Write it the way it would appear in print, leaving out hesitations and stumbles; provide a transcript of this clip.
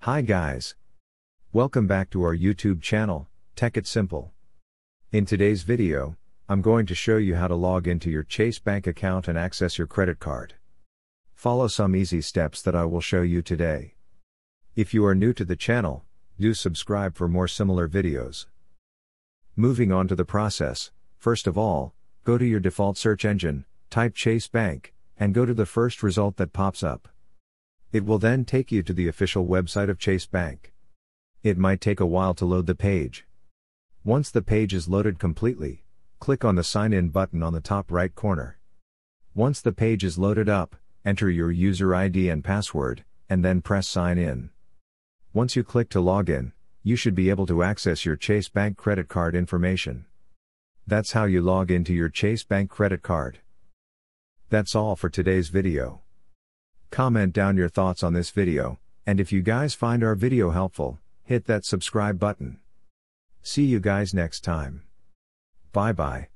Hi guys. Welcome back to our YouTube channel, Tech It Simple. In today's video, I'm going to show you how to log into your Chase Bank account and access your credit card. Follow some easy steps that I will show you today. If you are new to the channel, do subscribe for more similar videos. Moving on to the process, first of all, go to your default search engine, type Chase Bank, and go to the first result that pops up. It will then take you to the official website of Chase Bank. It might take a while to load the page. Once the page is loaded completely, click on the Sign In button on the top right corner. Once the page is loaded up, enter your user ID and password, and then press Sign In. Once you click to log in, you should be able to access your Chase Bank credit card information. That's how you log into your Chase Bank credit card. That's all for today's video. Comment down your thoughts on this video, and if you guys find our video helpful, hit that subscribe button. See you guys next time. Bye bye.